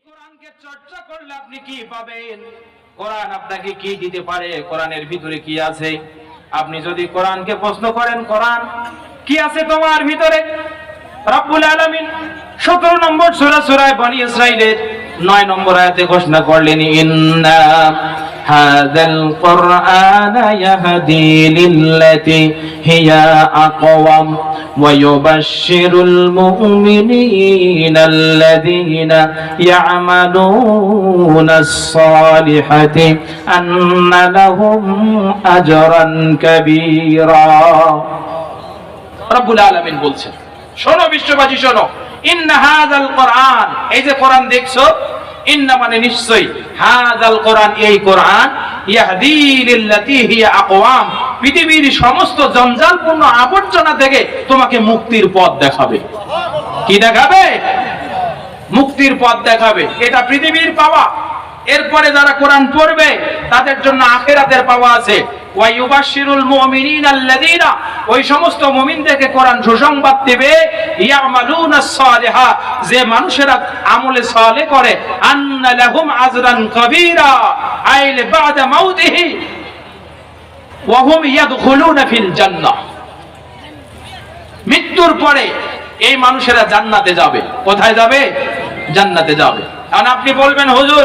কোরআনকে চর্চা করলে আপনি কি পাবেন? কোরআন আপনাকে কি দিতে পারে? কোরআনের ভিতরে কি আছে? আপনি যদি কোরআনকে প্রশ্ন করেন, কোরআন কি আছে তোমার ভিতরে? রব্বুল আলামিন 17 নম্বর সূরা বনী ইসরাঈলের 9 নম্বর আয়াতে ঘোষণা করলেন, ইন্না হাযাল কুরআনা ইয়াহদি লিল্লাতী হিয়া আকওয়াম ওয়া ইউবাশশিরুল মুমিনিনাল্লাযীনা ইয়া'মালুনাস সালিহাতি আন্না লাহুম আজরান কাবীরা। রব্বুল আলামিন বলছেন, শোনো বিশ্ববাসী, শোনো, ইন্না হাযাল কোরআন, এই যে কোরআন দেখছো, ইন্না মানে নিশ্চয়ই, হাযাল কোরআন, এই কোরআন, ইয়াহদি লিল্লাতী হিয়া আকওয়াম, পৃথিবীর সমস্ত জঞ্জালপূর্ণ আবর্জনা থেকে তোমাকে মুক্তির পথ দেখাবে। কি দেখাবে? মুক্তির পথ দেখাবে। এটা পৃথিবীর পাওয়া। এরপরে যারা কোরআন পড়বে তাদের জন্য আখিরাতের পাওয়া আছে। ওয়া ইউবাশশিরুল মুমিনিনাল্লাযীনা, ওই সমস্ত মুমিনদেরকে কোরআন সুসংবাদ দেবে, ইয়ামালুনাস সালিহা, যে মানুষেরা আমলে সালেহ করে, আন্না লাহুম আজরান কাবীরা, আইলে বাদা মাউতিহি ওয়া হুম ইয়াদখুলুনা ফিল জান্নাহ, মৃত্যুর পরে এই মানুষেরা জান্নাতে যাবে। কোথায় যাবে? জান্নাতে যাবে। এখন আপনি বলবেন, হুজুর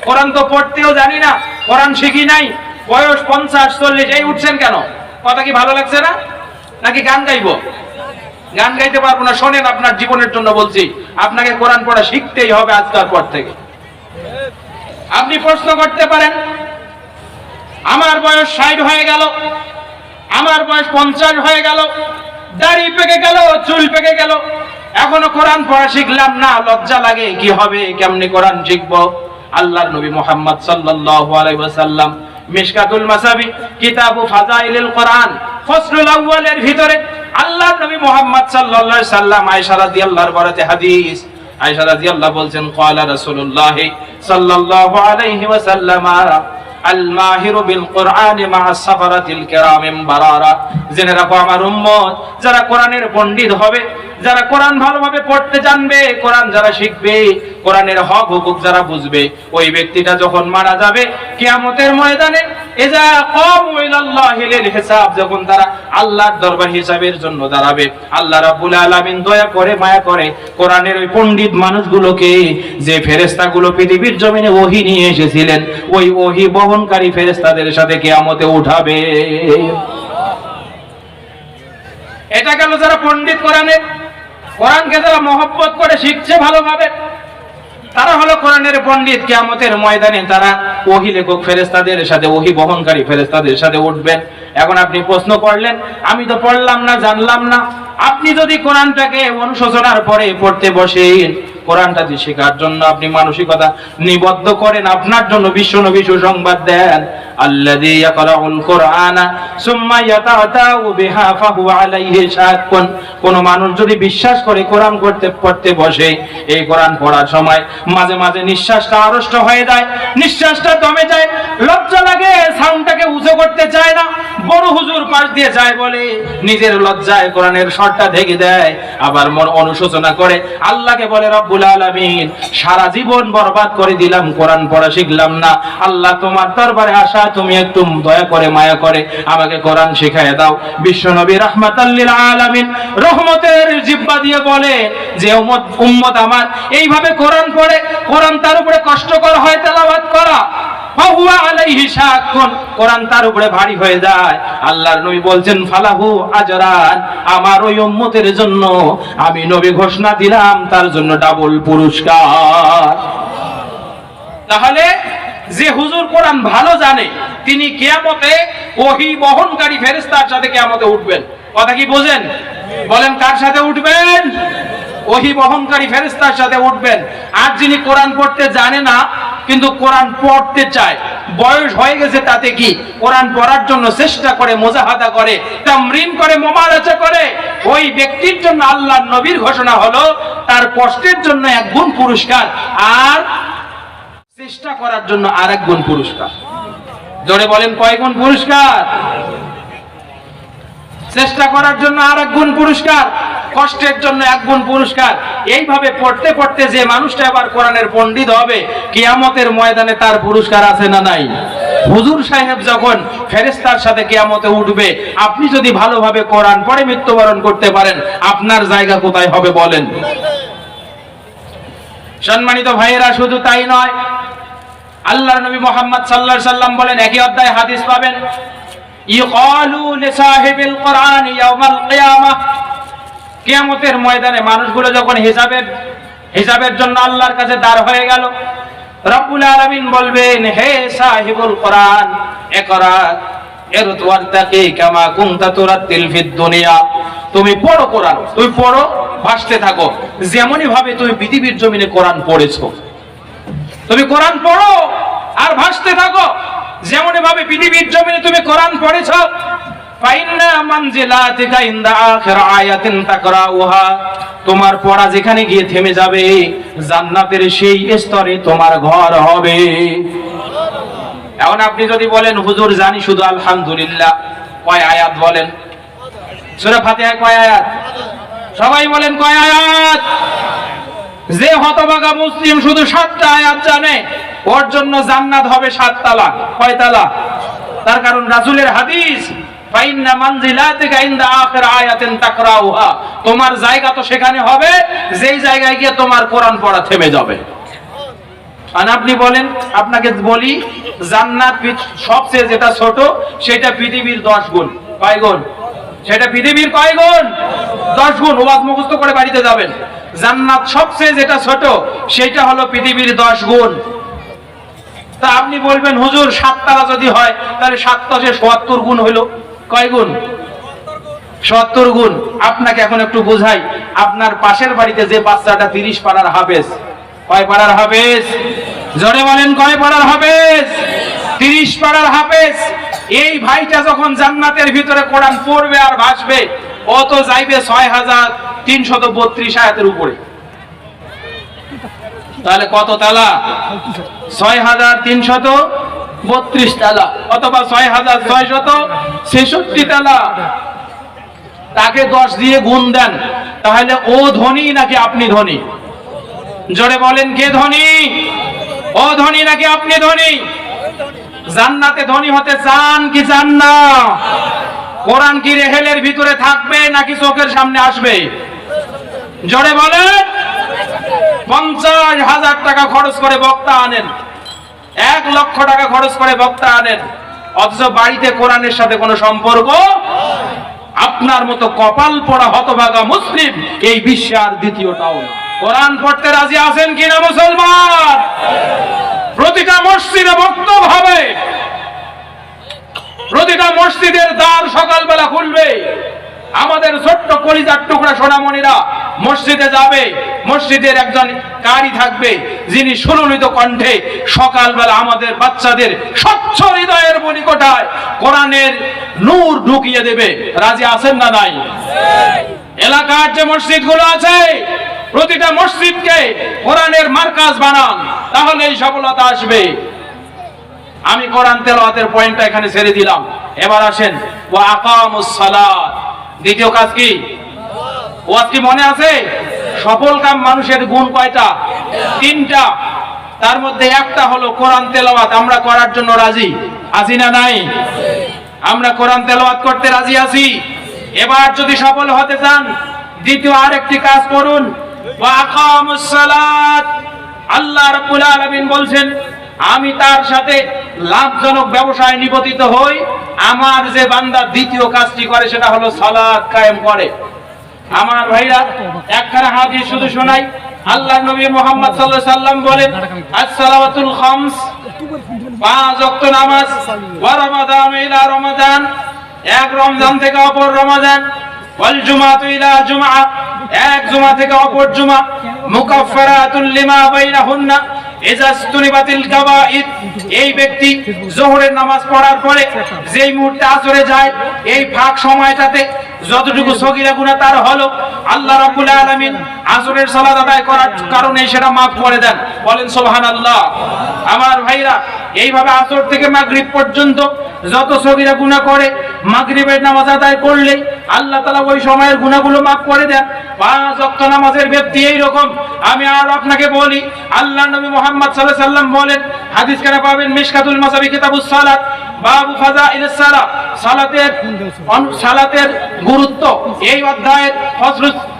কোরআন তো পড়তেও জানি না, কোরআন শিখি নাই, বয়স 50-40, এই উঠছেন কেন? কথা কি ভালো লাগছে না? নাকি গান গাইবো? গান গাইতে পারবো না। শোনেন, আপনার জীবনের জন্য বলছি, আপনাকে কোরআন পড়া শিখতেই হবে আজকের পর থেকে। আপনি প্রশ্ন করতে পারেন, আমার বয়স 60 হয়ে গেল, আমার বয়স 50 হয়ে গেল, দাড়ি পেকে গেল, চুল পেকে গেল, এখনো কোরআন পড়া শিখলাম না, লজ্জা লাগে, কি হবে, কেমনে কোরআন শিখবো? আল্লাহর নবী মুহাম্মদ সাল্লাল্লাহু আলাইহি ওয়াসাল্লাম মিশকাতুল মাসাবি কিতাবু ফাযাইলিল কোরআন ফসলুল আউয়ালের ভিতরে আল্লাহর নবী মুহাম্মদ সাল্লাল্লাহু আলাইহি ওয়াসাল্লাম আয়েশা রাদিয়াল্লাহু বরাতে হাদিস, আয়েশা রাদিয়াল্লাহু বলছেন, ক্বালা রাসূলুল্লাহ সাল্লাল্লাহু আলাইহি ওয়াসাল্লাম, আল মাহিরু বিল কোরআনি মা'আস সাফারাতিল কিরামিম বারারা, জেনে রাখো আমার উম্মত, যারা কোরআনের পণ্ডিত হবে, যারা কোরআন ভালোভাবে পড়তে জানবে, কোরআন যারা শিখবে, কোরআনের হক হুকুক যারা বুঝবে, ওই ব্যক্তিটা যখন মারা যাবে কিয়ামতের ময়দানে, ইজা কামু ইলাল্লাহি লিল হিসাব, যখন তারা আল্লাহর দরবার হিসাবের জন্য দাঁড়াবে, আল্লাহ রাব্বুল আলামিন দয়া করে, মায়া করে কোরআনের ওই পণ্ডিত মানুষগুলোকে, যে ফেরেশতাগুলো পৃথিবীর জমিনে ওহী নিয়ে এসেছিলেন, ওই ওহী বহনকারী ফেরেশতাদের সাথে কিয়ামতে উঠাবে। এটা গেল যারা পণ্ডিত কোরআনের, কোরআনকে যারা মহব্বত করে শিখছে ভালোভাবে, তারা হলো কোরআনের পণ্ডিত। কিয়ামতের ময়দানে তারা ওহী লেখক ফেরেশতাদের সাথে, ওহী বহনকারী ফেরেশতাদের সাথে উঠবেন। এখন আপনি প্রশ্ন করলেন, আমি তো পড়লাম না, জানলাম না। আপনি যদি কোরআনটাকে অনুশোচনার পরে পড়তে বসেন, কোরআনটা যে শেখার জন্য আপনি মানসিকতা নিবদ্ধ করেন, আপনার জন্য বিশ্বনবী সুসংবাদ দেন, আল্লাযী ইয়াকরাউল কুরআনা সুম্মা ইয়াতাআতাউ বিহা ফাহুয়া আলাইহি শাক্কুন, কোন মানুষ যদি বিশ্বাস করে কোরআন পড়তে বসে, এই কোরআন পড়ার সময় মাঝে মাঝে নিঃশ্বাসটা আড়ষ্ট হয়ে যায়, নিঃশ্বাসটা দমে যায়, লজ্জা লাগে, সাউন্ডটাকে উঁচু করতে চায় না, বড় হুজুর পাশ দিয়ে যায় বলে নিজের লজ্জায় কোরআনের স্বরটা ঢেকে দেয়, আবার মন অনুশোচনা করে, আল্লাহকে বলে, রব্বুল আলামিন সারা জীবন বরবাদ করে দিলাম, কোরআন পড়া শিখলাম না, আল্লাহ তোমার দরবারে আসা, তুমি একটু দয়া করে, মায়া করে আমাকে কোরআন শিখায় দাও। বিশ্বনবী রাহমাতাল লিল আলামিন রহমতের জিহ্বা দিয়ে বলে যে উম্মত আমার এইভাবে কোরআন পড়ে, কোরআন তার উপরে কষ্টকর হয় তেলাওয়াত করা, ফাহুয়া আলাইহি শাক্কুন, কোরআন তার উপরে ভারী হয়ে যায়, আল্লাহর নবী বলছেন, ফালাহু আজরান, আমার ওই উম্মতের জন্য আমি নবী ঘোষণা দিলাম তার জন্য ডাবল পুরস্কার। তাহলে যে হুজুর কোরআন ভালো জানে, তিনি কিয়ামতে ওহী বহনকারী ফেরেশতার সাথে কিয়ামতে উঠবেন। কথা কি বোঝেন? বলেন, কার সাথে উঠবেন? ওহী বহনকারী ফেরেশতার সাথে উঠবেন। আর যিনি কোরআন পড়তে জানে না কিন্তু কোরআন পড়তে চায়, বয়স হয়ে গেছে তাতে কি, কোরআন পড়ার জন্য চেষ্টা করে, মুজাহাদা করে, তামরিন করে, মুমারাসা করে, ওই ব্যক্তির জন্য আল্লাহর নবীর ঘোষণা হলো তার কষ্টের জন্য 1 গুণ পুরস্কার, আর চেষ্টা করার জন্য আর 1 গুণ পুরস্কার। জোরে বলেন, কয় গুণ পুরস্কার? চেষ্টা করার জন্য আর 1 গুণ পুরস্কার, কষ্টের জন্য 1 গুণ পুরস্কার। এইভাবে পড়তে পড়তে যে মানুষটা আবার কোরআনের পণ্ডিত হবে, কিয়ামতের ময়দানে তার পুরস্কার আছে না নাই? হুজুর সাহেব যখন ফেরেশতার সাথে কিয়ামতে উঠবে, আপনি যদি ভালোভাবে কোরআন পড়ে মৃত্যুবরণ করতে পারেন, আপনার জায়গা কোথায় হবে বলেন? সম্মানিত ভাইয়েরা, শুধু তাই নয়, আল্লাহর নবী মুহাম্মদ সাল্লাল্লাহু আলাইহি সাল্লাম বলেন, একই অধ্যায় হাদিস পাবেন, ইকালু লিসাহিবিল কোরআন ইয়াউমাল কিয়ামাহ, কিয়ামতের ময়দানে মানুষগুলো যখন হিসাবের জন্য আল্লাহর কাছে দাঁড় হয়ে গেল, রব্বুল আলামিন বলবেন, হে সাহিবুল কোরআন ইকরা ইরত ওয়ারতাকি কামা কুনতা তুরাতিল ফিদ দুনিয়া, তুমি পড়ো কোরআন, তুমি পড়ো, ভাসতে থাকো, যেমনই ভাবে তুমি পৃথিবীর জমিনে কোরআন পড়েছো। তুমি কোরআন পড়ো আর ভাসতে থাকো, যেমনই ভাবে পৃথিবীর জমিনে তুমি কোরআন পড়েছো। ফাইন্না মানজিলাতিকা ইনদা আখির আয়াতিন তাকরাউহা, তোমার পড়া যেখানে গিয়ে থেমে যাবে, জান্নাতের সেই স্তরে তোমার ঘর হবে। এখন আপনি যদি বলেন, হুজুর জানি শুধু আলহামদুলিল্লাহ, কয় আয়াত বলেন? সূরা ফাতিহা কয় আয়াত? সবাই বলেন কয় আয়াত? যে হতভাগা মুসলিম শুধু 7টা আয়াত জানে, ওর জন্য জান্নাত হবে 7 তালা। কয় তালা? তার কারণ রাসূলের হাদিস, ফাইন্না মানজিলাতিকা ইনদা আখির আয়াতিন তাকরাউহা, তোমার জায়গা তো সেখানে হবে যেই জায়গায় গিয়ে তোমার কোরআন পড়া থেমে যাবে। আর আপনি বলেন, আপনাকে বলি, জান্নাত সবচেয়ে যেটা ছোট সেটা পৃথিবীর 10 গুণ। কয় গুণ? সেটা পৃথিবীর কয় গুণ? 10 গুণ। ওয়াজ মুখস্থ করে বাড়িতে যাবেন। জান্নাত সবচেয়ে যেটা ছোট সেটা হলো পৃথিবীর 10 গুণ। তা আপনি বলবেন, হুজুর 7 তালা যদি হয় তাহলে 7 × 70 গুণ হলো। কয় গুণ? 70 গুণ। আপনাকে এখন একটু বোঝাই, আপনার পাশের বাড়িতে যে বাচ্চাটা 30 পারার হাফেজ, কয় পারার হাফেজ? জোরে বলেন, কয় পারার হাফেজ? 30 পারার হাফেজ। এই ভাইটা যখন জান্নাতের ভিতরে কোরআন পড়বে আর ভাসবে, ও তো যাইবে 6332 আয়াতের উপরে। তাহলে কত তালা? 6332 তালা, অথবা 6666 তালা। তাকে 10 দিয়ে গুণ দেন, তাহলে ও ধনী নাকি আপনি ধনী? জোরে বলেন, কে ধনী? ও ধনী নাকি আপনি ধনী? জান্নাতে ধনী হতে চান কি চান না? কোরআন কি রেহেলের ভিতরে থাকবে নাকি চোখের সামনে আসবে? জোরে বলেন। 50,000 টাকা খরচ করে বক্তা আনেন, 1 লক্ষ টাকা খরচ করে বক্তা আনেন, অথচ বাড়িতে কোরআনের সাথে কোনো সম্পর্ক। আপনার মতো কপাল পড়া হতভাগা মুসলিম এই বিশ্বে আর দ্বিতীয়টাও না। কোরআন পড়তে রাজি আছেন কিনা মুসলমান? প্রতিটা মসজিদে বক্তব্য হবে, প্রতিটা মসজিদের দ্বার সকালবেলা খুলবে। আমাদের ছোট্ট কলিজার টুকরা সোনামণিরা মসজিদে যাবে, মসজিদের একজন কারি থাকবে যিনি সুললিত কণ্ঠে সকালবেলা আমাদের বাচ্চাদের স্বচ্ছ হৃদয়ের মণিকোঠায় কোরআনের নূর ঢুকিয়ে দেবে। রাজি আছেন না নাই? এলাকার যে মসজিদগুলো আছে, প্রতিটা মসজিদকে কোরআনের মার্কাজ বানান, তাহলে এই সফলতা আসবে। আমি কোরআন তেলাওয়াতের পয়েন্টটা এখানে ছেড়ে দিলাম। এবার আসেন, ওয়া আকামুস সালাত। দ্বিতীয় কাজ কি? ওয়াজ কি মনে আছে? সফল কাম মানুষের গুণ কয়টা? 3টা। তার মধ্যে একটা হলো কোরআন তেলাওয়াত। আমরা করার জন্য রাজি আছি না নাই? আমরা কোরআন তেলাওয়াত করতে রাজি আছি। এবার যদি সফল হতে চান, দ্বিতীয় আরেকটি কাজ করুন, ওয়া আকামুস সালাত। আল্লাহ রাব্বুল আলামিন বলছেন, আমি তার সাথে লাভজনক ব্যবসায় নিবন্ধিত হই। আমার যে বান্দা দ্বিতীয় কাজটি করে সেটা হলো সালাত কায়েম করে। আমার ভাইরা, একখানা হাদিস শুধু শোনাই। আল্লাহর নবী মুহাম্মদ সাল্লাল্লাহু আলাইহি সাল্লাম বলেন, আস-সালাওয়াতুল খামস, 5 ওয়াক্ত নামাজ, ওয়া রমাদান ইলা রমাদান, এক রমজান থেকে অপর রমজান, ওয়াল জুমাতু ইলা জুমআ, এক জুমা থেকে অপর জুমা, মুকাফফারাতুল লিমা বাইনাহুন্না ইযা ইসতুনিবাতিল কাবাইর। এই ব্যক্তি যোহরের নামাজ পড়ার পরে যেই মুহূর্তে আসরে যায়, এই ফাঁক সময়টাতে যতটুকু সগীরা গুনাহ তার হলো, আল্লাহ রাব্বুল আলামিন আসরের সালাত আদায় করার কারণে সেটা মাফ করে দেন। বলেন সুবহানাল্লাহ। আমার ভাইরা, এইভাবে আসর থেকে মাগরিব পর্যন্ত যত সগীরা গুনাহ করে মাগরিবের নামাজ আদায় করলে আল্লাহ তাআলা ওই সময়ের গুনাহগুলো মাফ করে দেন। 5 ওয়াক্ত নামাজের ব্যক্তি এই রকম। আমি আর আপনাকে বলি, আল্লাহর নবী মুহাম্মদ সাল্লাল্লাহু আলাইহি সাল্লাম বলেন, হাদিস কারা পাবেন মিশকাতুল মাসাবি কিতাবুস সালাত, বাবু ফাযাইলিস সালাত, সালাতের গুরুত্ব এই অধ্যায়ের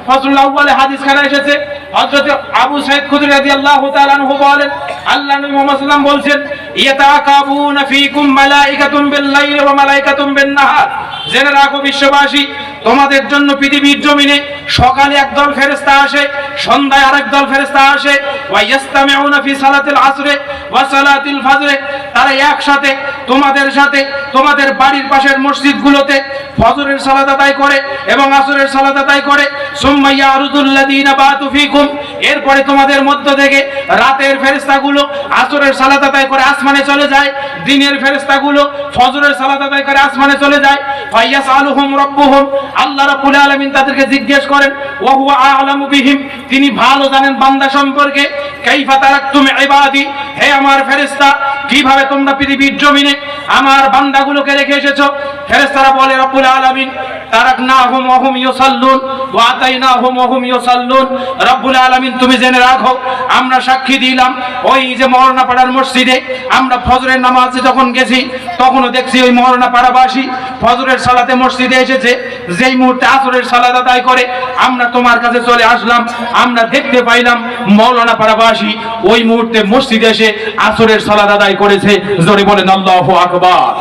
ফজলুল আউয়ালে হাদিস কারা এসেছে। হযরত আবু সাঈদ খুদরি রাদিয়াল্লাহু তাআলা আনহু বলেন, আল্লাহ নবী মুহাম্মদ সাল্লাল্লাহু আলাইহি ওয়াসাল্লাম বলছেন, ইয়াতাকাবুনা ফীকুম মালাইকাতুম বিল লাইলি ওয়া মালাইকাতুম বিন নাহার। জেনে রাখো বিশ্ববাসী, তোমাদের জন্য পৃথিবীর জমিনে সকালে একদল ফেরেশতা আসে, সন্ধ্যায় আরেক দল ফেরেশতা আসে। ওয়া ইস্তামিউনা ফি সালাতিল আসরে ওয়া সালাতিল ফজরে। তারা একসাথে তোমাদের সাথে তোমাদের বাড়ির পাশের মসজিদগুলোতে ফজরের সালাত আদায় করে এবং আসরের সালাত আদায় করে। সুম্মা ইয়ারুদুল লাযিনা বাতু ফীকুম। এরপরে তোমাদের মধ্য থেকে রাতের ফেরেশতাগুলো আসরের সালাত আদায় করে আসমানে চলে যায়, দিনের ফেরেশতাগুলো ফজরের সালাত আদায় করে আসমানে চলে যায়। ফায়াসআলুহুম রাব্বুহুম। আল্লাহ রাব্বুল আলামিন তাদেরকে জিজ্ঞেস করেন, ওয়া হুয়া আ'লামু বিহিম। তিনি ভালো জানেন বান্দা সম্পর্কে। কাইফা তারাকতুম ইবাদি। হে আমার ফেরেশতা, কিভাবে তোমরা পৃথিবীর জমিনে আমার বান্দাগুলোকে রেখে এসেছো? ফেরেশতারা বলে, রব্বুল আলামিন তারাকনাহুম ওয়া হুম ইউসাল্লুন ওয়া আতাইনাহুম ওয়া হুম ইউসাল্লুন। রব্বুল আলামিন তুমি জেনে রাখো, আমরা সাক্ষী দিলাম ওই যে মহরনা পাড়ার মসজিদে আমরা ফজরের নামাজে যখন গেছি তখনও দেখছি ওই মহরনা পাড়াবাসী ফজরের সালাতে মসজিদে এসেছে। যেই মুহূর্তে আসরের সালাত আদায় করে আমরা তোমার কাছে চলে আসলাম, আমরা দেখতে পাইলাম মওলানা পাড়াবাসী ওই মুহূর্তে মসজিদে এসে আসরের সালাত আদায় করেছে। জোরে বলেন আল্লাহু আকবার।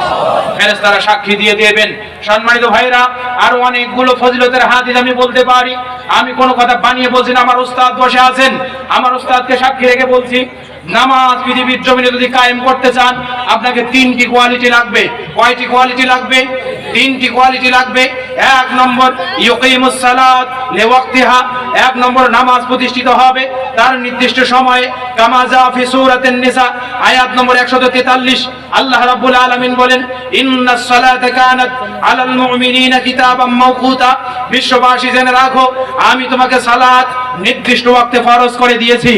ফেরেশতারা সাক্ষী দিয়ে দেবেন। সম্মানিত ভাইরা, আর অনেকগুলো ফজিলতের হাদিস আমি বলতে পারি। আমি কোনো কথা বানিয়ে বলছি না, আমার উস্তাদ বসে আছেন, আমার উস্তাদকে সাক্ষী রেখে বলছি। নামাজ পৃথিবীর জমিনে যদি কায়েম করতে চান আপনাকে 3টি কোয়ালিটি লাগবে। কয়টি কোয়ালিটি লাগবে? 3টি কোয়ালিটি লাগবে। 1 নম্বর ইউকিমুস সালাত লিওয়াক্তিহা। 1 নম্বর নামাজ প্রতিষ্ঠিত হবে তার নির্দিষ্ট সময়ে। কামা যা ফি সূরাতিন নিসা আয়াত নম্বর 143। আল্লাহ রাব্বুল আলামিন বলেন, ইন্নাস সালাতা কানাত আলাল মুমিনিনা কিতাবাম মাওকুতা। বিশ্ববাসী জেনে রাখো, আমি তোমাকে সালাত নির্দিষ্ট ওয়াক্তে ফরজ করে দিয়েছি।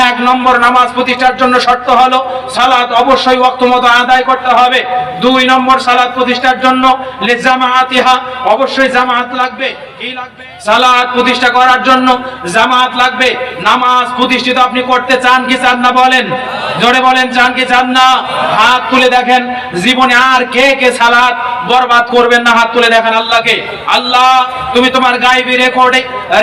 1 নম্বর নামাজ প্রতিষ্ঠার জন্য শর্ত হলো সালাত অবশ্যই ওয়াক্ত মতো আদায় করতে হবে। 2 নম্বর সালাত প্রতিষ্ঠার জন্য লিজামাআতিহা, অবশ্যই জামাত লাগবে। কি লাগবে? সালাত প্রতিষ্ঠা করার জন্য জামাত লাগবে। নামাজ প্রতিষ্ঠিত আপনি করতে চান কি চান না বলেন? জোরে বলেন, চান কি চান না? হাত তুলে দেখেন জীবনে আর কে কে সালাত বরবাদ করবেন না, হাত তুলে দেখেন আল্লাহকে। আল্লাহ তুমি তোমার গায়বী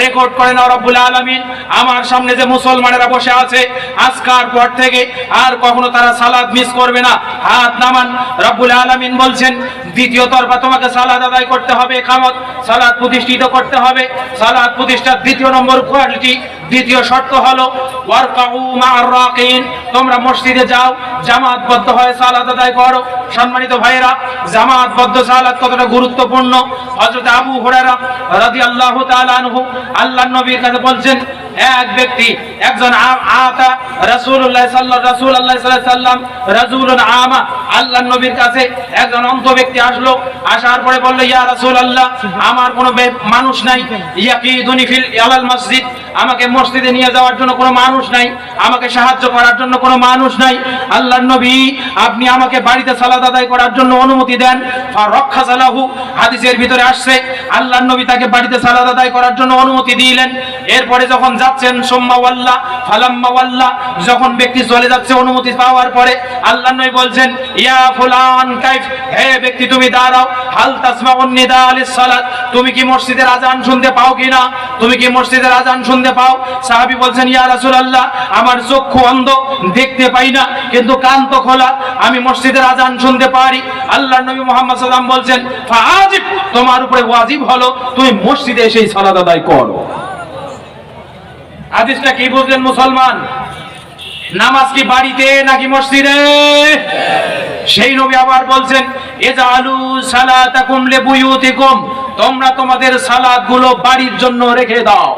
রেকর্ড করে নাও রব্বুল আলামিন। আমার সামনে যে মুসলমানেরা বসে আছে আজকার পর থেকে আর কখনো তারা সালাত মিস করবে না। হাত নামান। রব্বুল আলামিন বলছেন, দ্বিতীয় তরফা তোমাকে সালাত আদায় করতে হবে, ইকামত সালাত প্রতিষ্ঠিত করতে হবে। সালাত প্রতিষ্ঠার 2 নম্বর কোয়ালিটি, দ্বিতীয় শর্ত হলো ওয়ারকাউ মা'আর রাকিন। তোমরা মসজিদে যাও, জামাতবদ্ধ হয়ে সালাত আদায় করো। সম্মানিত ভাইরা, জামাতবদ্ধ সালাত কতটা গুরুত্বপূর্ণ হযরত আবু হুরায়রা রাদিয়াল্লাহু তাআলা আনহু আল্লাহর নবীর কাছে বলছেন, এক ব্যক্তি একজন আতা রাসূলুল্লাহ সাল্লাল্লাহু আলাইহি সাল্লাম রাজুলুন আমা। আল্লাহর নবীর কাছে একজন অন্ধ ব্যক্তি আসলো। আসার পরে বলল, ইয়া রাসূলুল্লাহ, আমার কোনো মানুষ নাই, ইয়াকিদুনি ফিল আলাল মসজিদ, আমাকে মসজিদে নিয়ে যাওয়ার জন্য কোনো মানুষ নাই, আমাকে সাহায্য করার জন্য কোনো মানুষ নাই। আল্লাহর নবী, আপনি আমাকে বাড়িতে সালাত আদায় করার জন্য অনুমতি দেন। ফারাখাযালাহু, হাদিসের ভিতরে আসছে আল্লাহর নবী তাকে বাড়িতে সালাত আদায় করার জন্য অনুমতি দিলেন। এরপরে যখন যাচ্ছেন, সুম্মা ওয়াল্লা ফালাম্মা ওয়াল্লা, যখন ব্যক্তি চলে যাচ্ছে অনুমতি পাওয়ার পরে আল্লাহর নবী বলছেন, ইয়া ফুলান কাইফ, হে ব্যক্তি তুমি দাঁড়াও। হাল তাসমাউন নিদা আলিস সালাত, তুমি কি মসজিদের আযান শুনতে পাও কিনা? তুমি কি মসজিদের আযান শুনতে পাও? সাহাবী বলছেন, ইয়া রাসূলুল্লাহ, আমার চক্ষু অন্ধ, দেখতে পাই না, কিন্তু কান তো খোলা, আমি মসজিদের আযান শুনতে পারি। আল্লাহর নবী মুহাম্মদ সাল্লাল্লাহু আলাইহি ওয়াসাল্লাম বলছেন, ফাআজিব, তোমার উপরে ওয়াজিব হলো তুমি মসজিদে এসে সালাত আদায় করো। হাদিসটা কি বুঝলেন মুসলমান? নামাজ কি বাড়িতে নাকি মসজিদে? সেই নবী আবার বলছেন, ইজআলু সালাতাকুম লিবুয়ুতিকুম, তোমরা তোমাদের সালাতগুলো বাড়ির জন্য রেখে দাও।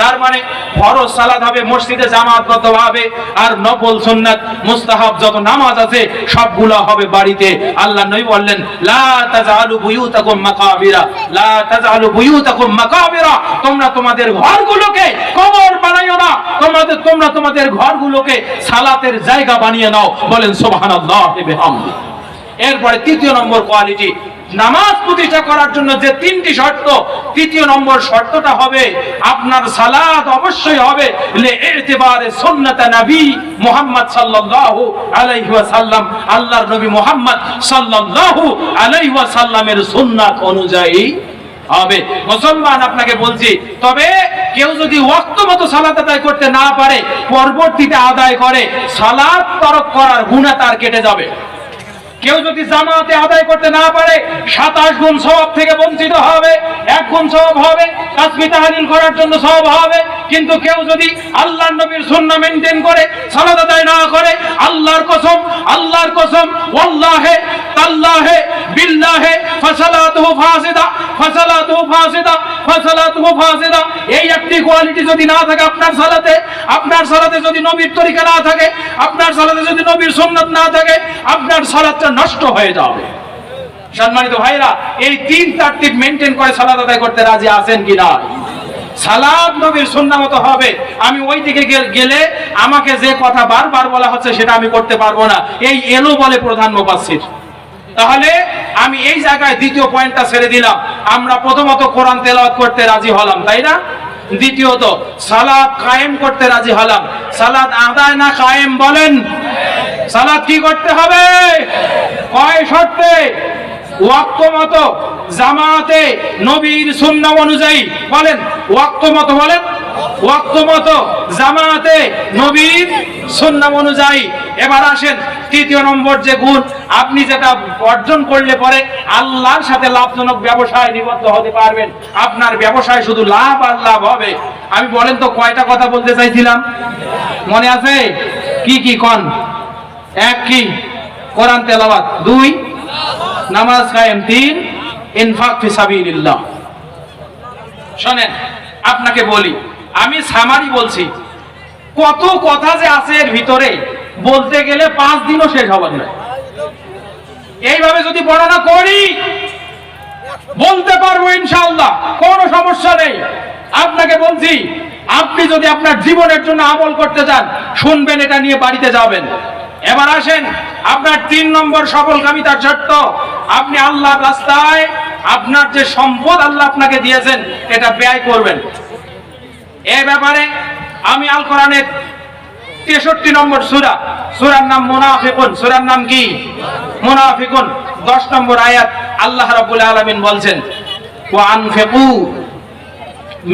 তার মানে ফরজ সালাত হবে মসজিদে জামাতবদ্ধভাবে, আর নফল সুন্নাত মুস্তাহাব যত নামাজ আছে সবগুলো হবে বাড়িতে। আল্লাহর নবী বললেন, লা তাজআলু বুয়ুতাকুম মাকাবিরা, লা তাজআলু বুয়ুতাকুম মাকাবিরা, তোমরা তোমাদের ঘরগুলোকে কবর বানাইও না, তোমরা তোমাদের ঘরগুলোকে সালাতের জায়গা বানিয়ে নাও। বলেন সুবহানাল্লাহি ওয়া বিহামদিহি। এরপরে তৃতীয় নম্বর কোয়ালিটি, নামাজ প্রতিষ্ঠা করার জন্য যে তিনটি শর্ত, তৃতীয় নম্বর শর্তটা হবে আপনার সালাত অবশ্যই হবে লিইতিবারে সুন্নাত নবী মুহাম্মদ সাল্লাল্লাহু আলাইহি ওয়াসাল্লাম, আল্লাহর নবী মুহাম্মদ সাল্লাল্লাহু আলাইহি ওয়াসাল্লামের সুন্নাত অনুযায়ী হবে। মুসলমান আপনাকে বলছি, তবে কেউ যদি ওয়াক্ত মতো সালাত আদায় করতে না পারে, পরবর্তীতে আদায় করে, সালাত তরক করার গুনাহ তার কেটে যাবে। কেউ যদি জামাতে আদায় করতে না পারে 27 গুণ সওয়াব থেকে বঞ্চিত হবে, 1 গুণ সওয়াব হবে, তাসবিহ তাহলিল করার জন্য সওয়াব হবে। কিন্তু কেউ যদি আল্লাহর নবীর সুন্নাহ মেইনটেইন করে সালাত আদায় না করে, আল্লাহর কসম ওয়াল্লাহি তাল্লাহি বিল্লাহি ফাসালাতুহু ফাসিদা, এই একটি কোয়ালিটি যদি না থাকে আপনার সালাতে যদি নবীর তরিকা না থাকে, আপনার সালাতে যদি নবীর সুন্নাত না থাকে, আপনার সালাতটা নষ্ট হয়ে যাবে। সম্মানিত ভাইরা, এই তিন তারতিব মেইনটেইন করে সালাত আদায় করতে রাজি আছেন কিনা? সালাত নবীর সুন্নাহ মতো হবে। আমি ওই দিকে গেলে আমাকে যে কথা বারবার বলা হচ্ছে সেটা আমি করতে পারবো না, এই এলো বলে প্রধান মুফাসসির। তাহলে আমি এই জায়গায় দ্বিতীয় পয়েন্টটা ছেড়ে দিলাম। আমরা প্রথমত কোরআন তেলাওয়াত করতে রাজি হলাম, তাই না? দ্বিতীয়ত সালাত কায়েম করতে রাজি হলাম। সালাত আদায় না কায়েম বলেন? সালাত কি করতে হবে? কয় শর্তে? ওয়াক্ত মতো, জামাতে, নবীর সুন্নাহ অনুযায়ী। বলেন ওয়াক্ত মতো, বলেন ওয়াক্ত মতো, জামাতে, নবীর সুন্নাহ অনুযায়ী। এবার আসেন তৃতীয় নম্বর যে গুণ, আপনি যেটা অর্জন করলে পরে আল্লাহর সাথে লাভজনক ব্যবসায় নিবদ্ধ হতে পারবেন। আপনার ব্যবসায় শুধু লাভ আর লাভ হবে। আমি বলেন তো কয়টা কথা বলতে চাইছিলাম, মনে আছে? কি কোন? এক, কি? কোরআন তেলাওয়াত। 2, নামাজ কায়েম। 3, ইনফাক ফি সাবিলিল্লাহ। শুনেন, আপনাকে বলি, আমি সামারি বলছি, কত কথা যে আছে এর ভিতরে, বলতে গেলে 5 দিনও শেষ হবে না। এইভাবে যদি বর্ণনা করি বলতে পারবো ইনশাআল্লাহ, কোনো সমস্যা নেই। আপনাকে বলছি, আপনি যদি আপনার জীবনের জন্য আমল করতে চান, শুনবেন, এটা নিয়ে বাড়িতে যাবেন। এবার আসেন আপনার 3 নম্বর সফলকামিতার শর্ত, আপনি আল্লাহর রাস্তায় আপনার যে সম্পদ আল্লাহ আপনাকে দিয়েছেন এটা ব্যয় করবেন। এই ব্যাপারে আমি আল কোরআনের 63 নম্বর সূরার নাম মুনাফিকুন। সূরার নাম কি? মুনাফিকুন। 10 নম্বর আয়াত আল্লাহ রাব্বুল আলামিন বলছেন, ওয়া আনফিকু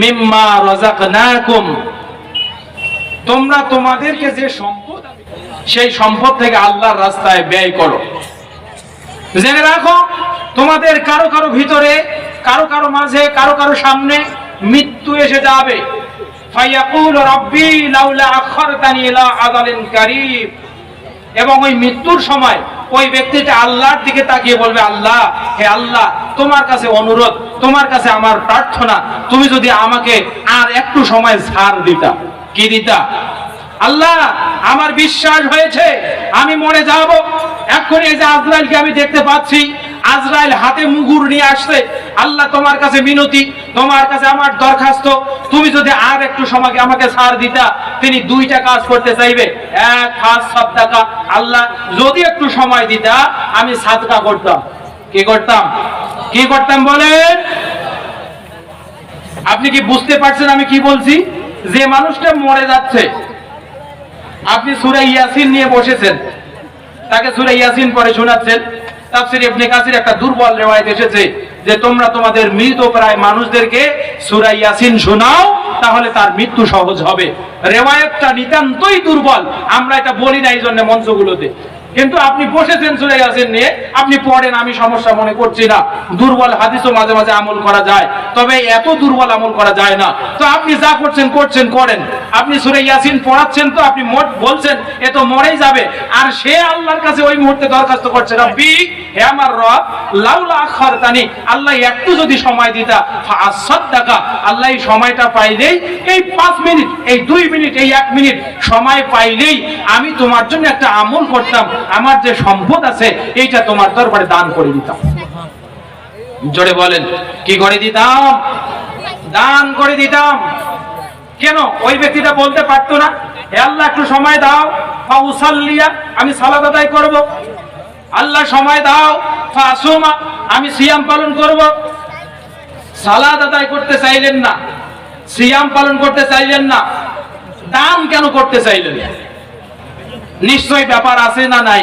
মিম্মা রাযাকনাকুম, তোমরা তোমাদেরকে যে সম্পদ, সেই সম্পদ থেকে আল্লাহর রাস্তায় ব্যয় করো। জেনে রাখো, তোমাদের কারো কারো ভিতরে, কারো কারো মাঝে, কারো কারো সামনে মৃত্যু এসে যাবে। ফায়াকুল রাব্বি লাউলা আখারতানি ইলা আযালিন কারীব, এবং ওই মৃত্যুর সময় ওই ব্যক্তিটা আল্লাহর দিকে তাকিয়ে বলবে, আল্লাহ, হে আল্লাহ, তোমার কাছে অনুরোধ, তোমার কাছে আমার প্রার্থনা, তুমি যদি আমাকে আর একটু সময় ছাড় দিতা। কি দিতা? আল্লাহ, আমার বিশ্বাস হয়েছে আমি মরে যাব, এখন এই যে আজরাইলকে আমি দেখতে পাচ্ছি, আজরাইল হাতে মুগুর নিয়ে আসছে, আল্লাহ তোমার কাছে মিনতি, তোমার কাছে আমার দরখাস্ত, তুমি যদি আর একটু সময় আমাকে ছাড় দিতা। তিনি 2টা কাজ করতে চাইবে। এক, খাস সাদকা, আল্লাহ যদি একটু সময় দিতা আমি সাদকা করতাম। কি করতাম বলেন? আপনি কি বুঝতে পারছেন আমি কি বলছি? যে মানুষটা মরে যাচ্ছে, আপনি সূরা ইয়াসিন নিয়ে বসেছেন, তাকে সূরা ইয়াসিন পড়ে শোনাচ্ছেন। তাফসীর ইবনে কাসির একটা দুর্বল রিওয়ায়াত এসেছে যে তোমরা তোমাদের মৃতপ্রায় মানুষদেরকে সূরা ইয়াসিন শোনাও, তাহলে তার মৃত্যু সহজ হবে। রিওয়ায়াতটা নিতান্তই দুর্বল, আমরা এটা বলি না এই জন্য মঞ্চগুলোতে। কিন্তু আপনি বসেছেন সূরা ইয়াসিন নিয়ে, আপনি পড়েন, আমি সমস্যা মনে করছি না। দুর্বল হাদিসও মাঝে মাঝে আমল করা যায়, তবে এত দুর্বল আমল করা যায় না। তো আপনি যা করছেন করেন। আপনি সূরা ইয়াসিন পড়াচ্ছেন, তো আপনি বলছেন এ তো মরেই যাবে, আর সে আল্লাহর কাছে ওই মুহূর্তে দরখাস্ত করছে, রব্বি, হে আমার রব, লাউলা আখারতানি, আল্লাহ একটু যদি সময় দিতা, ফাআসাদদাকা, আল্লাহ এই সময়টা পাইলেই, এই 5 মিনিট, এই 2 মিনিট, এই 1 মিনিট সময় পাইলেই আমি তোমার জন্য একটা আমল করতাম, আমার যে সম্পদ আছে এইটা তোমার দরবারে দান করে দিতাম। জোরে বলেন, কি করে দিতাম? দান করে দিতাম। কেন? ওই ব্যক্তিটা বলতে পারতো না, হে আল্লাহ একটু সময় দাও, ফাউসাল্লিয়া, আমি সালাত আদায় করব। আল্লাহ সময় দাও, ফাসুমা, আমি সিয়াম পালন করব। সালাত আদায় করতে চাইলেন না, সিয়াম পালন করতে চাইলেন না, দান কেন করতে চাইলেন? নিশ্চয়ই ব্যাপার আছে না নাই?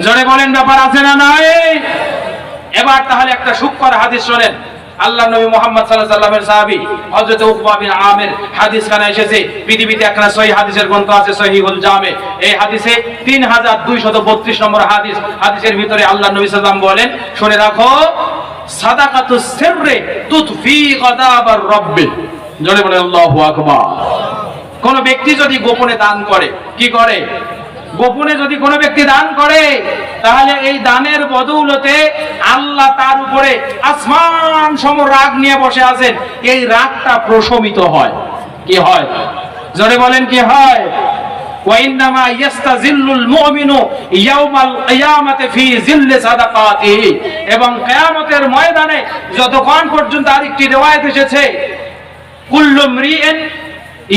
জোরে বলেন, ব্যাপার আছে না নাই? এবার তাহলে একটা সূক্ষ্ম হাদিস শোনেন। আল্লাহ নবী মুহাম্মদ সাল্লাল্লাহু আলাইহি ওয়াসাল্লামের সাহাবী হযরত উকবা বিন আমির হাদিস খানা এসেছে, পৃথিবীতে একটা সহিহ হাদিসের গ্রন্থ আছে সহিহুল জামে। এই হাদিসে 3232 নম্বর হাদিস। হাদিসের ভিতরে আল্লাহ নবী সাল্লাল্লাহু আলাইহি ওয়াসাল্লাম বলেন, শুনে রাখো, সাদাকাতুস সিররি তুতফি গাদাবার রাব্বি। জোরে বলেন আল্লাহু আকবার। কোন ব্যক্তি যদি গোপনে দান করে, কি করে? গোপনে যদি কোনো ব্যক্তি দান করে, তাহলে এই দানের বদৌলতে আল্লাহ তার উপরে আসমান সম রাগ নিয়ে বসে আছেন, এই রাগটা প্রশমিত হয়। কি হয়? জোরে বলেন, কি হয়? ওয়াইন্নামা ইয়াস্তাজিল্লুল মুমিনু ইয়াউমাল কিয়ামাতি ফি জিল্লি সাদাকাতিহি। এবং কিয়ামতের ময়দানে যতক্ষণ পর্যন্ত আরেকটি riwayat এসেছে, কুল্লু মরিইন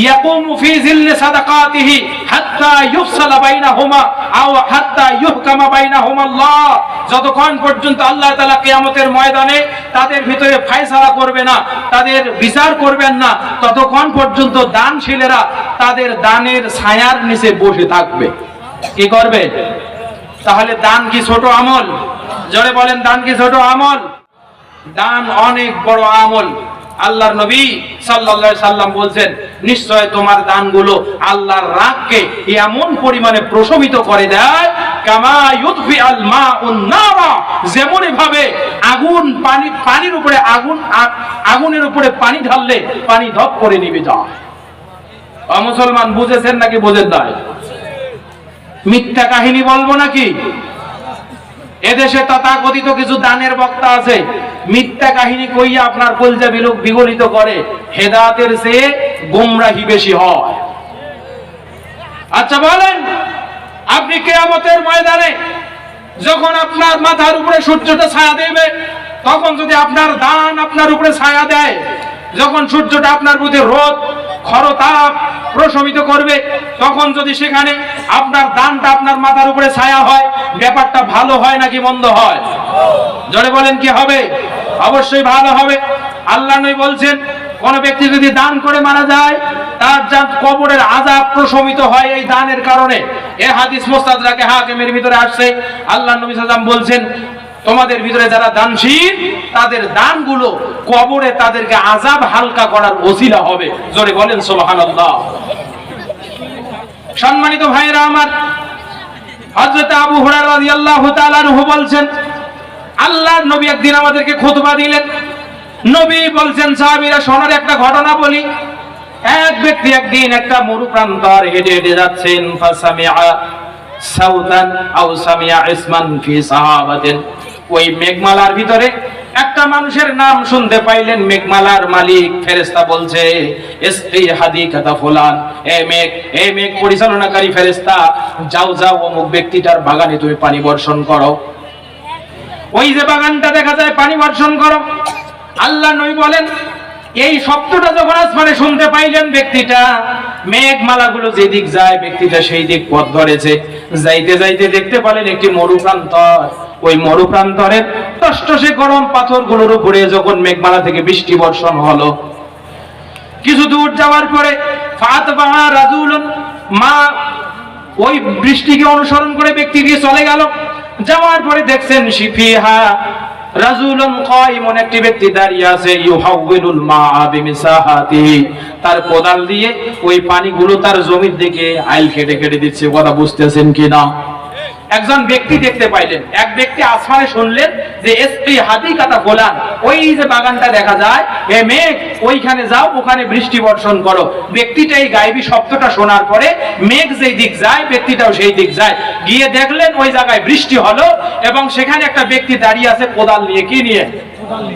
ইয়াকুমু ফি জিল্লি সাদাকাতিহি হাত্তা ইউফসালা বাইনাহুমা আও হাত্তা ইউহকামা বাইনাহুমা আল্লাহ। যতক্ষণ পর্যন্ত আল্লাহ তাআলা কিয়ামতের ময়দানে তাদের ভিতরে ফয়সালা করবে না, তাদের বিচার করবেন না, ততক্ষণ পর্যন্ত দানশীলেরা তাদের দানের ছায়ার নিচে বসে থাকবে। কি করবে? তাহলে দান কি ছোট আমল? জোরে বলেন, দান কি ছোট আমল? দান অনেক বড় আমল। আল্লাহর নবী সাল্লাল্লাহু আলাইহি সাল্লাম বলছেন, নিশ্চয় তোমার দানগুলো আল্লাহর রাগকে এমন পরিমাণে প্রশমিত করে দেয়, কামা ইউতফি আল মাউন নারা, যেমন ভাবে আগুন পানির উপরে আগুনের উপরে পানি ঢাললে পানি ধপ করে নিভে যায়। মুসলমান বুঝেছেন নাকি বোঝেন নাই? মিথ্যা কাহিনী বলবো নাকি? এদেশে তথাকথিত কিছু দানের বক্তা আছে, মিথ্যা কাহিনী কইয়া আপনার কলজা বিগলিত করে, হেদায়েতের চেয়ে গোমরাহি বেশি হয়। আচ্ছা বলেন, আপনি কিয়ামতের ময়দানে যখন আপনার মাথার উপরে সূর্যটা ছায়া দেবে, তখন যদি আপনার দান আপনার উপরে ছায়া দেয়, যখন সূর্যটা আপনার প্রতি রোদ খরতাপ প্রশমিত করবে, তখন যদি সেখানে আপনার দানটা আপনার মাথার উপরে ছায়া হয়, ব্যাপারটা ভালো হয় নাকি মন্দ হয়? জোরে বলেন, কি হবে? অবশ্যই ভালো হবে। আল্লাহ নবী বলছেন, কোন ব্যক্তি যদি দান করে মারা যায়, তার কবরের আযাব প্রশমিত হয় এই দানের কারণে। এই হাদিস মুস্তাদরাকে হাকিমের ভিতরে আসছে। আল্লাহ নবী সাল্লাল্লাহু আলাইহি ওয়াসাল্লাম বলছেন, তোমাদের ভিতরে যারা দানশীল, তাদের দানগুলো কবরে তাদেরকে আযাব হালকা করার ওসিলা হবে। জোরে বলেন সুবহানাল্লাহ। সম্মানিত ভাইরা আমার, হযরত আবু হুরায়রা রাদিয়াল্লাহু তাআলা আনহু বলছেন, আল্লাহর নবী একদিন আমাদেরকে খুতবা দিলেন। নবী বলছেন, সাহাবীরা শোনার একটা ঘটনা বলি। এক ব্যক্তি একদিন একটা মরু প্রান্তর হেঁটে হেঁটে যাচ্ছেন, ফাসামিআ সাউতান আও সামিআ ইসমান ফি সাহাবাতিন। ওই মেঘমালার ভিতরে একটা মানুষের নাম শুনতে পাইলেন। মেঘমালার মালিক ফেরেশতা বলছে, ইসকি হাদিকাতা ফুলান, এ মেঘ পরিচালনাকারী ফেরেশতা, যাও যাও অমুক ব্যক্তিটার বাগানে তুমি পানি বর্ষণ করো। ওই যে বাগানটা দেখা যায়, পানি বর্ষণ করো। আল্লাহ নবী বলেন, এই শব্দটা যখন আসমানে শুনতে পাইলেন, ব্যক্তিটা মেঘমালাগুলো যেদিক যায়, ব্যক্তিটা সেই দিক পথ ধরেছে। যাইতে যাইতে দেখতে পেলেন একটি মরুপ্রান্তর। ওই মরুপ্রান্তরের টসটসে গরম পাথরগুলোর উপরে যখন মেঘমালা থেকে বৃষ্টি বর্ষণ হলো, কিছু দূর যাওয়ার পরে ফাতবা রাজুলুন মা, ওই বৃষ্টিকে অনুসরণ করে ব্যক্তিটি চলে গেল। যাওয়ার পরে দেখছেন শিফিহা রাজুলুন কায়িমুন, একটি ব্যক্তি দাঁড়িয়ে আছে, ইউহাউবিলুল মাআ বিমিসাহাতিহি, তার কোদাল দিয়ে ওই পানিগুলো তার জমির দিকে আইল কেটে কেটে দিচ্ছে। কথা বুঝতেছেন কিনা? একজন ব্যক্তি দেখতে পাইলেন, এক ব্যক্তি আসমানে শুনলেন যে ইসকি হাদিকাতা ফুলান, ওই যে বাগানটা দেখা যায়, এ মেঘ ওইখানে যাও, ওখানে বৃষ্টি বর্ষণ করো। ব্যক্তিটা এই গায়েবী শব্দটা শোনার পরে মেঘ যেই দিক যায়, ব্যক্তিটাও সেই দিক যায়। গিয়ে দেখলেন ওই জায়গায় বৃষ্টি হলো এবং সেখানে একটা ব্যক্তি দাঁড়িয়ে আছে কোদাল নিয়ে। কি নিয়ে?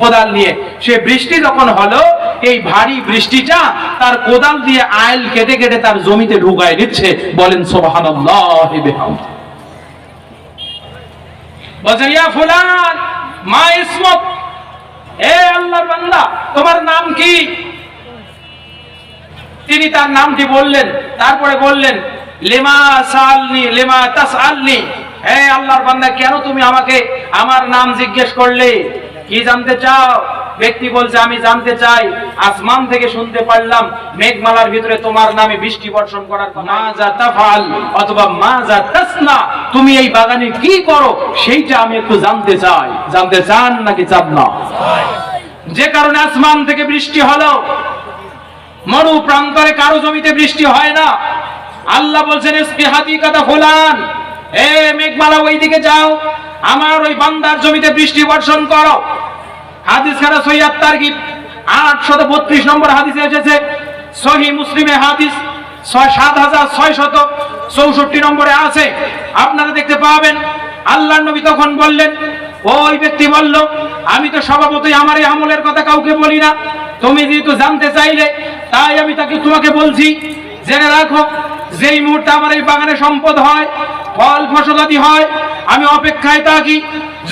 কোদাল নিয়ে। সে বৃষ্টি যখন হলো, এই ভারী বৃষ্টিটা তার কোদাল দিয়ে আইল কেটে কেটে তার জমিতে ঢুকায় দিচ্ছে। বলেন সুবহানাল্লাহি বিহামদিহি। বলছেন, ইয়া ফুলান মা ইসমুক, এ আল্লাহর বান্দা, তোমার নাম কি? তিনি তার নামটি বললেন। তারপরে বললেন, লিমা সালনি লিমা তাসআলনি, হে আল্লাহর বান্দা, কেন তুমি আমাকে আমার নাম জিজ্ঞেস করলে? কি জানতে চাও? ব্যক্তি বলছে, আমি জানতে চাই, আসমান থেকে শুনতে পারলাম মেঘমালার ভিতরে তোমার নামে বৃষ্টি বর্ষণ করার কথা। মাজা তাফআল অথবা মাজা তাসনা, তুমি এই বাগানে কি করো সেইটা আমি একটু জানতে চাই। জানতে চান নাকি চান না? যে কারণে আসমান থেকে বৃষ্টি হলো, মরু প্রান্তরে কারো জমিতে বৃষ্টি হয় না। আল্লাহ বলছেন, ইসকি হাদিকাতা ফুলান, এ মেঘমালা ওইদিকে যাও, আমার ওই বান্দার জমিতে বৃষ্টি বর্ষণ করো। হাদিস খানা সহিহ আত-তারগিব 832 নম্বর হাদিসে এসেছে। সহিহ মুসলিমে হাদিস 7664 নম্বরে আছে, আপনারা দেখতে পাবেন। আল্লাহর নবী তখন বললেন, ওই ব্যক্তি বলল, আমি তো স্বভাবতই আমার এই আমলের কথা কাউকে বলি না, তুমি যেহেতু জানতে চাইলে তাই আমি তোমাকে বলছি। জেনে রাখো, যেই মুহূর্তে আমার এই বাগানে সম্পদ হয়, ফল ফসলাদি হয়, আমি অপেক্ষায় থাকি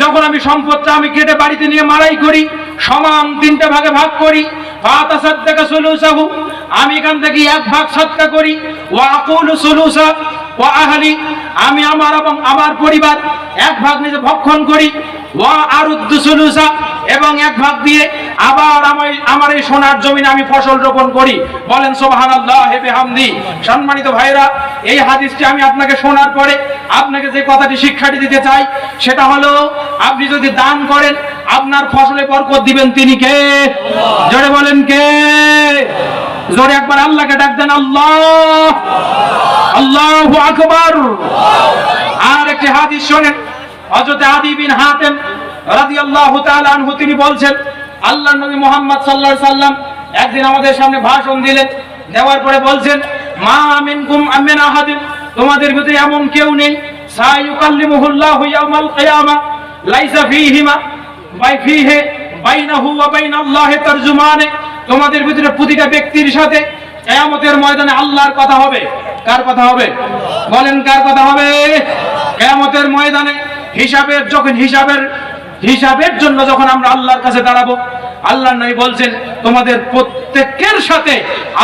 যখন আমি সম্পদটা আমি কেটে বাড়িতে নিয়ে মাড়াই করি, সমান 3টে ভাগে ভাগ করি। ফাতাসাদদাকা সুলুসাহু, আমি এখান থেকে 1 ভাগ সদকা করি। ওয়া আকুলু সুলুসা ওয়া আহলি, আমি আমার এবং আমার পরিবার 1 ভাগ নিজে ভক্ষণ করি। ওয়া আরুদ্দু সুলুসা, এবং 1 ভাগ দিয়ে আবার আমার এই সোনার জমিনে আমি ফসল রোপণ করি। বলেন সুবহানাল্লাহি বিহামদি। সম্মানিত ভাইরা, এই হাদিসটি আমি আপনাকে শোনার পরে আপনাকে যে কথাটি শিক্ষাটি দিতে চাই সেটা হলো, আপনি যদি দান করেন আপনার ফসলে বরকত দিবেন তিনি কে? জোরে বলেন কে? জোরে একবার আল্লাহকে ডাক দেন, আল্লাহ, আল্লাহু আকবার। আর একটি হাদিস শোনেন, হযরত আদি বিন হাতেম রাদিয়াল্লাহু তাআলা আনহু তিনি বলছেন, আল্লাহর নবী মুহাম্মদ সাল্লাল্লাহু আলাইহি সাল্লাম একদিন আমাদের সামনে ভাষণ দিলেন। দেওয়ার পরে বলছেন, মা মিনকুম আমিন আহাদিন, তোমাদের ভিতরে এমন কেউ নেই, সায়ুকাল্লিমুহুল্লাহু ইয়াউমাল কিয়ামা লাইসা ফীহিমা ফীহি বাইনাহু ওয়া বাইনাল্লাহি তারজুমান, তোমাদের ভিতরে প্রতিটা ব্যক্তির সাথে কিয়ামতের ময়দানে আল্লাহর কথা হবে। কার কথা হবে? বলেন কার কথা হবে? কিয়ামতের ময়দানে হিসাবের জন্য যখন আমরা আল্লাহর কাছে দাঁড়াবো, আল্লাহর নবী বলছেন, তোমাদের প্রত্যেকের সাথে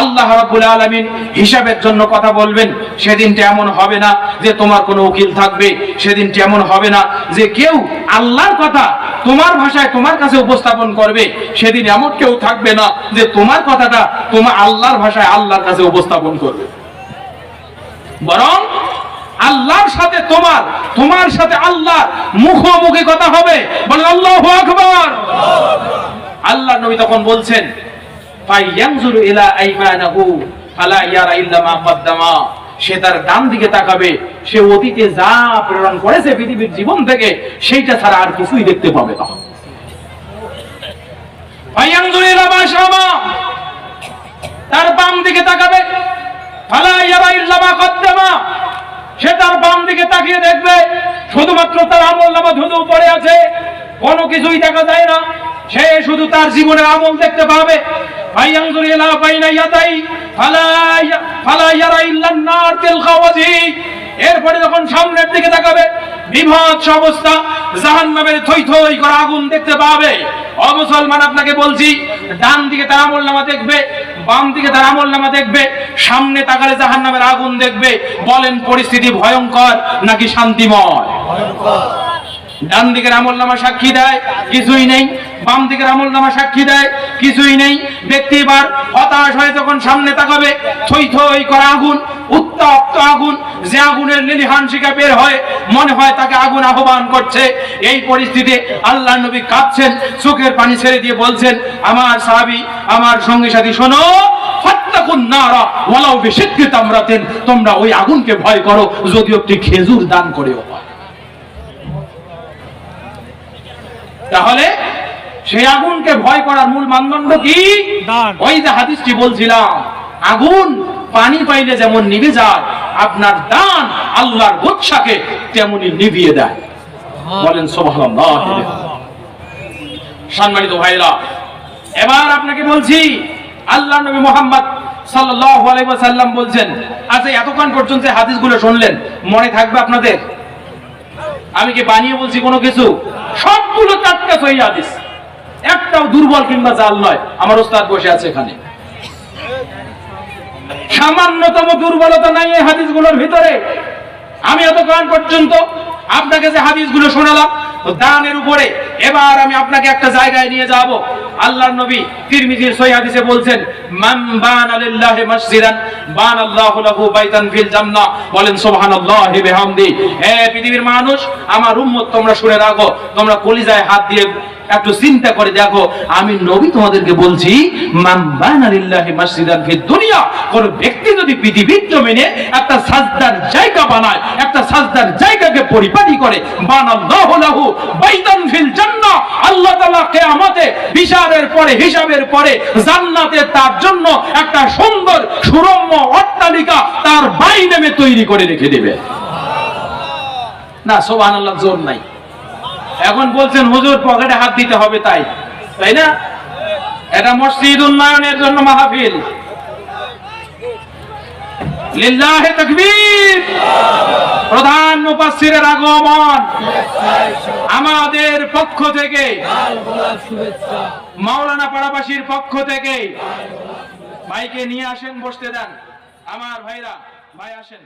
আল্লাহ রাব্বুল আলামিন হিসাবের জন্য কথা বলবেন। সেদিনটা এমন হবে না যে তোমার কোনো উকিল থাকবে, সেদিনটা এমন হবে না যে কেউ আল্লাহর কথা তোমার ভাষায় তোমার কাছে উপস্থাপন করবে, সেদিন এমন কেউ থাকবে না যে তোমার কথাটা তোমার আল্লাহর ভাষায় আল্লাহর কাছে উপস্থাপন করবে। বরং আল্লাহর সাথে তোমার সাথে আল্লাহর মুখোমুখি কথা হবে। বলেন আল্লাহু আকবার। আল্লাহর নবী তখন বলছেন, ফায়ানজুরু ইলা আইমানাহু ফালা ইয়ারা ইল্লা মা কদ্দামা, সে তার ডান দিকে তাকাবে, সে অতীতে যা প্রেরণ করেছে পৃথিবীর জীবন থেকে সেইটা ছাড়া আর কিছুই দেখতে পাবে না। ফায়ানজুরু ইলা মা শামা, তার বাম দিকে তাকাবে, ফালা ইয়ারা ইল্লা মা কদ্দামা, সে তার বাম দিকে তাকিয়ে দেখবে শুধুমাত্র তার আমলনামা ধুধু পড়ে আছে, কোনো কিছুই দেখা যায় না, সে শুধু তার জীবনের আমল দেখতে পাবে। ফায়ানজুরু ইলা বাইনা ইয়াদাই ফালা ইয়ারা ইল্লান নার তিলকা ওয়াজহি, এরপরে যখন সামনের দিকে তাকাবে বিভৎস অবস্থা, জাহান্নামের থই থই করা আগুন দেখতে পাবে। ও মুসলমান, আপনাকে বলছি, ডান দিকে তার আমলনামা দেখবে, বাম দিকে তার আমলনামা দেখবে, সামনে তাকালে জাহান্নামের আগুন দেখবে। বলেন পরিস্থিতি ভয়ঙ্কর নাকি শান্তিময়? ভয়ঙ্কর। ডান দিকের আমলনামা সাক্ষী দেয় কিছুই নেই, বাম দিকের আমলনামা সাক্ষী দেয় কিছুই নেই। ব্যক্তি এবার হতাশ হয়ে যখন সামনে তাকাবে, থই থই করা আগুন, উত্তপ্ত আগুন, যে আগুনের লিলিহান শিখা বের হয়, মনে হয় তাকে আগুন আহ্বান করছে। এই পরিস্থিতি আল্লাহর নবী কাঁদছেন, চোখের পানি ছেড়ে দিয়ে বলছেন, আমার সাহাবী, আমার সঙ্গী সাথী, শোনো, ফাত্তাকুন নারা ওয়ালাউ বিশিক্কি তামরাতিন, তোমরা ওই আগুনকে ভয় করো যদিও একটি খেজুর দান করেও হয়। তাহলে সেই আগুনকে ভয় করার মূল মানদণ্ড কি? ওই যে হাদিসটি বলছিলাম, আগুন পানি পাইলে যেমন নিভে যায়, আপনার দান আল্লাহর গোচ্ছাকে তেমনি নিভিয়ে দেয়। বলেন সুবহানাল্লাহ। সম্মানিত ভাইরা, এবার আপনাকে বলছি, আল্লাহর নবী মুহাম্মদ সাল্লাল্লাহু আলাইহি ওয়াসাল্লাম বলছেন, আচ্ছা এতক্ষণ পর্যন্ত হাদিসগুলো শুনলেন, মনে থাকবে আপনাদের? আমি কি বানিয়ে বলছি কোনো কিছু? সবগুলো টাটকা সহিহ হাদিস, একটাও দুর্বল কিংবা জাল নয়। আমার ওস্তাদ বসে আছে এখানে, সামান্যতম দুর্বলতা নাই এই হাদিসগুলোর ভিতরে। আমি এতক্ষণ পর্যন্ত আপনাকে যে হাদিসগুলো শোনালাম দানের উপরে, এবার আমি আপনাকে একটা জায়গায় নিয়ে যাব। আল্লাহর নবী তিরমিজির সহিহ হাদিসে বলছেন, মান বানা লিল্লাহি মসজিদান বানাল্লাহু লাহু বাইতান ফিল জান্নাহ। বলেন সুবহানাল্লাহি বিহামদি। হে পৃথিবীর মানুষ, আমার উম্মত তোমরা শুনে রাখো, তোমরা কলিজায় হাত দিয়ে একটু চিন্তা করে দেখো, আমি নবী তোমাদেরকে বলছি, মান বানা লিল্লাহি মসজিদান ফিদ দুনিয়া, কোন ব্যক্তি যদি পৃথিবীর জমিনে একটা সাজদার জায়গা বানায়, একটা সাজদার জায়গাকে পরিপাটি করে, বানাল্লাহু লাহু বাইতান ফিল জান্নাহ, আল্লাহ তাআলা কিয়ামতে বিচারের পরে, হিসাবের পরে জান্নাতে তার জন্য একটা সুন্দর সুরম্য অট্টালিকা তার বাড়ি নামে তৈরি করে রেখে দেবে। না সুবহানাল্লাহ জোর নাই। এখন বলছেন হুজুর পকেটে হাত দিতে হবে, তাই না? এটা মসজিদ উন্নয়নের জন্য মাহফিল। লিল্লাহি তাকবীর। প্রধান মুফাসসিরের আগমন। আমাদের পক্ষ থেকে, মাওলানা পাড়াবাসীর পক্ষ থেকে ভাইকে নিয়ে আসেন, বসতে দেন। আমার ভাইরা, ভাই আসেন।